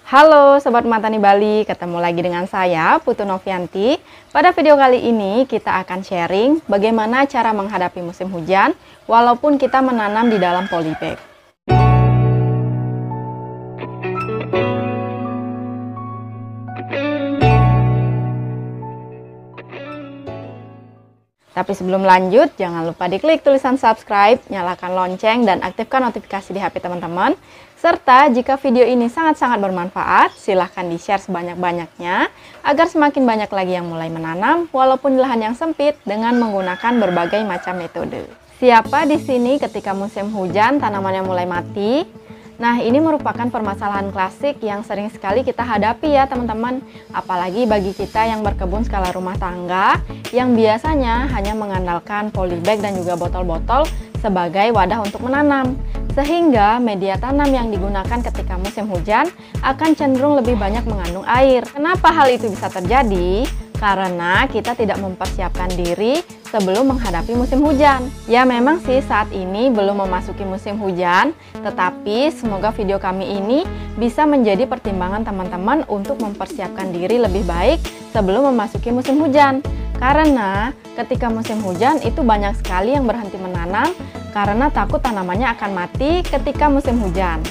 Halo Sobat Matani Bali, ketemu lagi dengan saya Putu Novianti. Pada video kali ini kita akan sharing bagaimana cara menghadapi musim hujan walaupun kita menanam di dalam polybag. Tapi sebelum lanjut, jangan lupa diklik tulisan subscribe, nyalakan lonceng, dan aktifkan notifikasi di HP teman-teman. Serta jika video ini sangat-sangat bermanfaat, silahkan di-share sebanyak-banyaknya agar semakin banyak lagi yang mulai menanam walaupun di lahan yang sempit dengan menggunakan berbagai macam metode. Siapa di sini ketika musim hujan tanamannya mulai mati? Nah, ini merupakan permasalahan klasik yang sering sekali kita hadapi ya teman-teman. Apalagi bagi kita yang berkebun skala rumah tangga yang biasanya hanya mengandalkan polybag dan juga botol-botol sebagai wadah untuk menanam. Sehingga media tanam yang digunakan ketika musim hujan akan cenderung lebih banyak mengandung air. Kenapa hal itu bisa terjadi? Karena kita tidak mempersiapkan diri sebelum menghadapi musim hujan. Ya memang sih saat ini belum memasuki musim hujan, tetapi semoga video kami ini bisa menjadi pertimbangan teman-teman untuk mempersiapkan diri lebih baik sebelum memasuki musim hujan. Karena ketika musim hujan itu banyak sekali yang berhenti menanam karena takut tanamannya akan mati ketika musim hujan.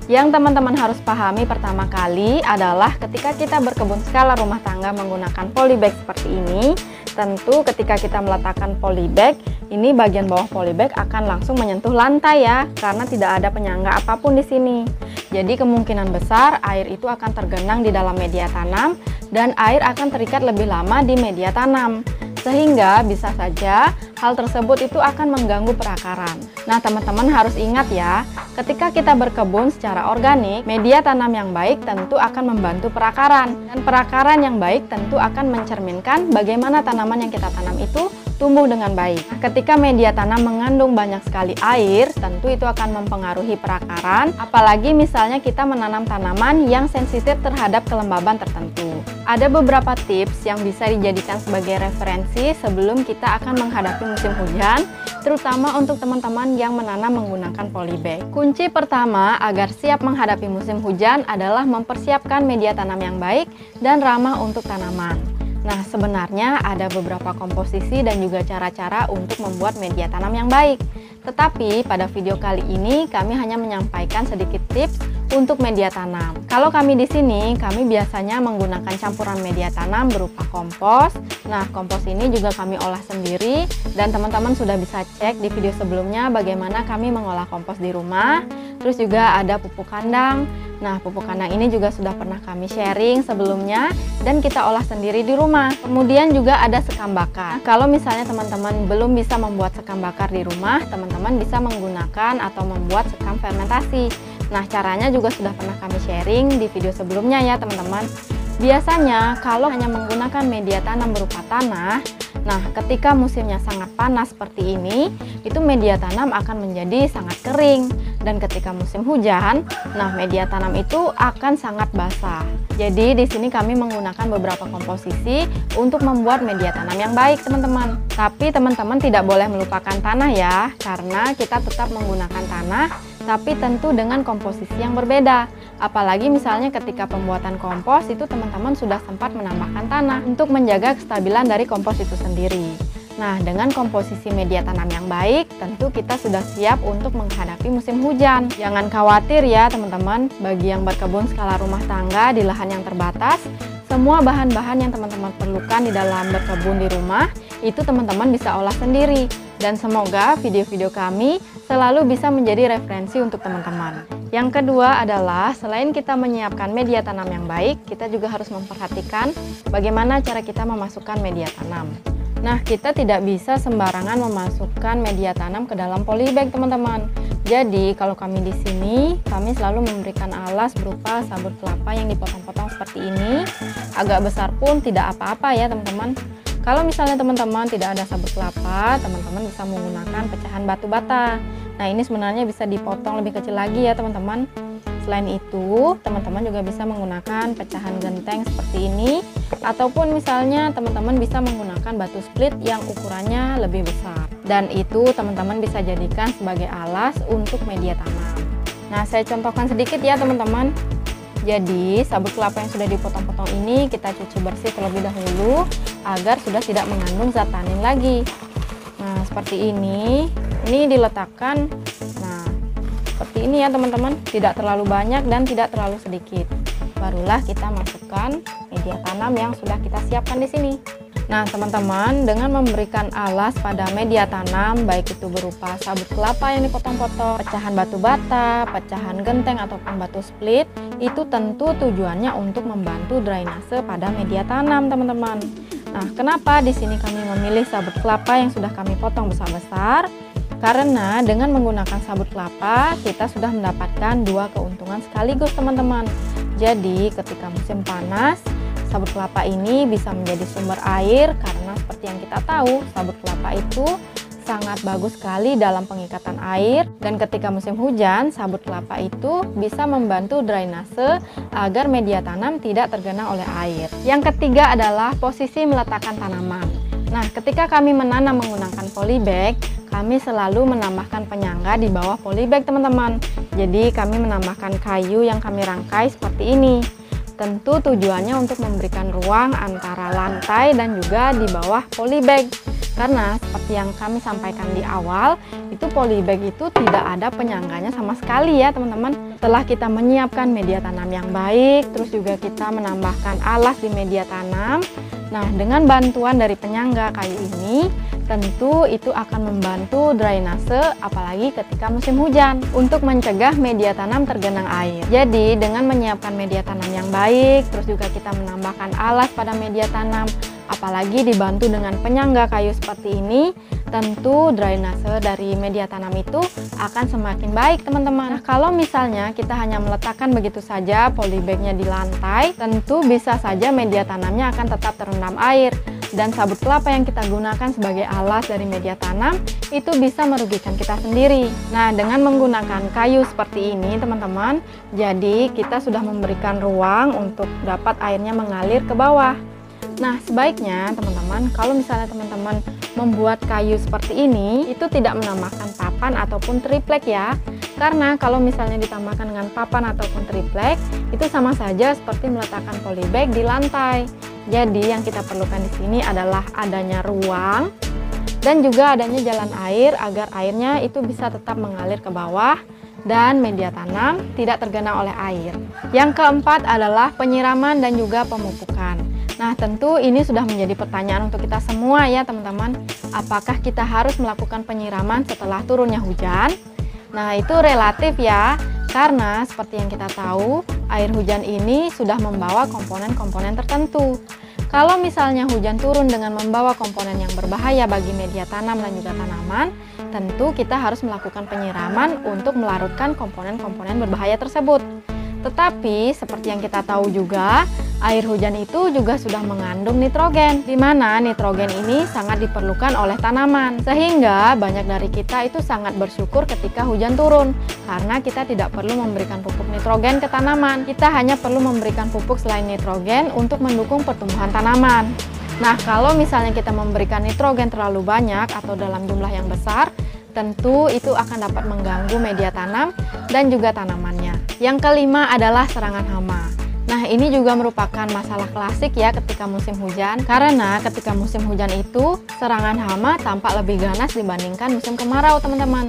Yang teman-teman harus pahami pertama kali adalah ketika kita berkebun skala rumah tangga menggunakan polybag seperti ini, tentu ketika kita meletakkan polybag, ini bagian bawah polybag akan langsung menyentuh lantai ya, karena tidak ada penyangga apapun di sini. Jadi kemungkinan besar air itu akan tergenang di dalam media tanam dan air akan terikat lebih lama di media tanam. Sehingga bisa saja hal tersebut itu akan mengganggu perakaran. Nah teman-teman harus ingat ya, ketika kita berkebun secara organik, media tanam yang baik tentu akan membantu perakaran. Dan perakaran yang baik tentu akan mencerminkan bagaimana tanaman yang kita tanam itu tumbuh dengan baik. Nah, ketika media tanam mengandung banyak sekali air, tentu itu akan mempengaruhi perakaran. Apalagi misalnya kita menanam tanaman yang sensitif terhadap kelembaban tertentu. Ada beberapa tips yang bisa dijadikan sebagai referensi sebelum kita akan menghadapi musim hujan, terutama untuk teman-teman yang menanam menggunakan polybag. Kunci pertama agar siap menghadapi musim hujan adalah mempersiapkan media tanam yang baik dan ramah untuk tanaman. Nah, sebenarnya ada beberapa komposisi dan juga cara-cara untuk membuat media tanam yang baik. Tetapi pada video kali ini kami hanya menyampaikan sedikit tips untuk media tanam. Kalau kami di sini, kami biasanya menggunakan campuran media tanam berupa kompos. Nah, kompos ini juga kami olah sendiri dan teman-teman sudah bisa cek di video sebelumnya bagaimana kami mengolah kompos di rumah. Terus juga ada pupuk kandang. Nah, pupuk kandang ini juga sudah pernah kami sharing sebelumnya dan kita olah sendiri di rumah. Kemudian juga ada sekam bakar. Nah, kalau misalnya teman-teman belum bisa membuat sekam bakar di rumah, teman-teman bisa menggunakan atau membuat sekam fermentasi. Nah, caranya juga sudah pernah kami sharing di video sebelumnya ya teman-teman. Biasanya kalau hanya menggunakan media tanam berupa tanah, nah ketika musimnya sangat panas seperti ini, itu media tanam akan menjadi sangat kering. Dan ketika musim hujan, nah media tanam itu akan sangat basah. Jadi di sini kami menggunakan beberapa komposisi untuk membuat media tanam yang baik teman-teman. Tapi teman-teman tidak boleh melupakan tanah ya, karena kita tetap menggunakan tanah, tapi tentu dengan komposisi yang berbeda. Apalagi misalnya ketika pembuatan kompos itu teman-teman sudah sempat menambahkan tanah untuk menjaga kestabilan dari kompos itu sendiri. Nah, dengan komposisi media tanam yang baik, tentu kita sudah siap untuk menghadapi musim hujan. Jangan khawatir ya teman-teman, bagi yang berkebun skala rumah tangga di lahan yang terbatas, semua bahan-bahan yang teman-teman perlukan di dalam berkebun di rumah, itu teman-teman bisa olah sendiri. Dan semoga video-video kami selalu bisa menjadi referensi untuk teman-teman. Yang kedua adalah, selain kita menyiapkan media tanam yang baik, kita juga harus memperhatikan bagaimana cara kita memasukkan media tanam. Nah, kita tidak bisa sembarangan memasukkan media tanam ke dalam polybag, teman-teman. Jadi, kalau kami di sini, kami selalu memberikan alas berupa sabut kelapa yang dipotong-potong seperti ini. Agak besar pun tidak apa-apa ya, teman-teman. Kalau misalnya teman-teman tidak ada sabut kelapa, teman-teman bisa menggunakan pecahan batu bata. Nah, ini sebenarnya bisa dipotong lebih kecil lagi ya, teman-teman. Selain itu, teman-teman juga bisa menggunakan pecahan genteng seperti ini, ataupun misalnya teman-teman bisa menggunakan batu split yang ukurannya lebih besar. Dan itu teman-teman bisa jadikan sebagai alas untuk media tanam. Nah, saya contohkan sedikit ya teman-teman. Jadi sabut kelapa yang sudah dipotong-potong ini kita cuci bersih terlebih dahulu agar sudah tidak mengandung zat tanin lagi. Nah, seperti ini. Ini diletakkan. Nah, seperti ini ya teman-teman, tidak terlalu banyak dan tidak terlalu sedikit. Barulah kita masukkan media tanam yang sudah kita siapkan di sini. Nah, teman-teman, dengan memberikan alas pada media tanam, baik itu berupa sabut kelapa yang dipotong-potong, pecahan batu bata, pecahan genteng ataupun batu split, itu tentu tujuannya untuk membantu drainase pada media tanam, teman-teman. Nah, kenapa di sini kami memilih sabut kelapa yang sudah kami potong besar-besar? Karena dengan menggunakan sabut kelapa, kita sudah mendapatkan dua keuntungan sekaligus, teman-teman. Jadi, ketika musim panas, sabut kelapa ini bisa menjadi sumber air karena seperti yang kita tahu, sabut kelapa itu sangat bagus sekali dalam pengikatan air, dan ketika musim hujan, sabut kelapa itu bisa membantu drainase agar media tanam tidak tergenang oleh air. Yang ketiga adalah posisi meletakkan tanaman. Nah, ketika kami menanam menggunakan polybag, kami selalu menambahkan penyangga di bawah polybag, teman-teman. Jadi kami menambahkan kayu yang kami rangkai seperti ini. Tentu tujuannya untuk memberikan ruang antara lantai dan juga di bawah polybag. Karena seperti yang kami sampaikan di awal, itu polybag itu tidak ada penyangganya sama sekali ya teman-teman. Setelah kita menyiapkan media tanam yang baik, terus juga kita menambahkan alas di media tanam. Nah, dengan bantuan dari penyangga kayu ini, tentu itu akan membantu drainase apalagi ketika musim hujan untuk mencegah media tanam tergenang air. Jadi dengan menyiapkan media tanam yang baik, terus juga kita menambahkan alas pada media tanam, apalagi dibantu dengan penyangga kayu seperti ini, tentu drainase dari media tanam itu akan semakin baik, teman-teman. Nah, kalau misalnya kita hanya meletakkan begitu saja polybagnya di lantai, tentu bisa saja media tanamnya akan tetap terendam air. Dan sabut kelapa yang kita gunakan sebagai alas dari media tanam itu bisa merugikan kita sendiri. Nah, dengan menggunakan kayu seperti ini teman-teman, jadi kita sudah memberikan ruang untuk dapat airnya mengalir ke bawah. Nah, sebaiknya teman-teman, kalau misalnya teman-teman membuat kayu seperti ini, itu tidak menambahkan papan ataupun triplek ya. Karena kalau misalnya ditambahkan dengan papan ataupun triplek, itu sama saja seperti meletakkan polybag di lantai. Jadi yang kita perlukan di sini adalah adanya ruang dan juga adanya jalan air agar airnya itu bisa tetap mengalir ke bawah dan media tanam tidak tergenang oleh air. Yang keempat adalah penyiraman dan juga pemupukan. Nah, tentu ini sudah menjadi pertanyaan untuk kita semua ya teman-teman. Apakah kita harus melakukan penyiraman setelah turunnya hujan? Nah, itu relatif ya. Karena seperti yang kita tahu, air hujan ini sudah membawa komponen-komponen tertentu. Kalau misalnya hujan turun dengan membawa komponen yang berbahaya bagi media tanam dan juga tanaman, tentu kita harus melakukan penyiraman untuk melarutkan komponen-komponen berbahaya tersebut. Tetapi seperti yang kita tahu juga, air hujan itu juga sudah mengandung nitrogen, di mana nitrogen ini sangat diperlukan oleh tanaman. Sehingga banyak dari kita itu sangat bersyukur ketika hujan turun, karena kita tidak perlu memberikan pupuk nitrogen ke tanaman. Kita hanya perlu memberikan pupuk selain nitrogen untuk mendukung pertumbuhan tanaman. Nah, kalau misalnya kita memberikan nitrogen terlalu banyak atau dalam jumlah yang besar, tentu itu akan dapat mengganggu media tanam dan juga tanamannya. Yang kelima adalah serangan hama. Nah, ini juga merupakan masalah klasik ya ketika musim hujan, karena ketika musim hujan itu serangan hama tampak lebih ganas dibandingkan musim kemarau, teman-teman.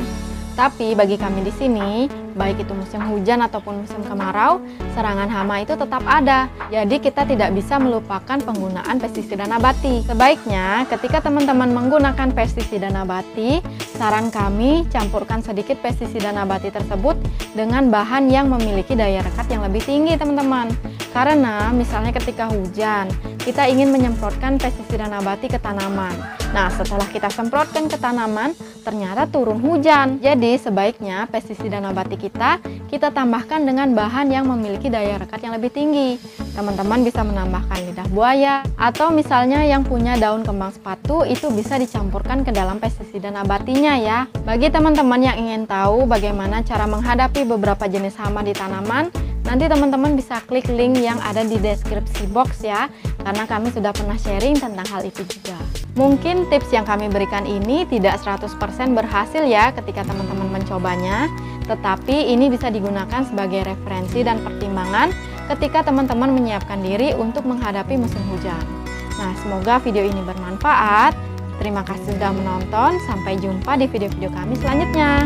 Tapi bagi kami di sini, baik itu musim hujan ataupun musim kemarau, serangan hama itu tetap ada. Jadi kita tidak bisa melupakan penggunaan pestisida nabati. Sebaiknya ketika teman-teman menggunakan pestisida nabati, saran kami campurkan sedikit pestisida nabati tersebut dengan bahan yang memiliki daya rekat yang lebih tinggi, teman-teman. Karena misalnya ketika hujan, kita ingin menyemprotkan pestisida nabati ke tanaman. Nah, setelah kita semprotkan ke tanaman, ternyata turun hujan. Jadi sebaiknya pestisida nabati kita tambahkan dengan bahan yang memiliki daya rekat yang lebih tinggi. Teman-teman bisa menambahkan lidah buaya, atau misalnya yang punya daun kembang sepatu itu bisa dicampurkan ke dalam pestisida nabatinya ya. Bagi teman-teman yang ingin tahu bagaimana cara menghadapi beberapa jenis hama di tanaman, nanti teman-teman bisa klik link yang ada di deskripsi box ya, karena kami sudah pernah sharing tentang hal itu juga. Mungkin tips yang kami berikan ini tidak 100% berhasil ya ketika teman-teman mencobanya, tetapi ini bisa digunakan sebagai referensi dan pertimbangan ketika teman-teman menyiapkan diri untuk menghadapi musim hujan. Nah, semoga video ini bermanfaat. Terima kasih sudah menonton. Sampai jumpa di video-video kami selanjutnya.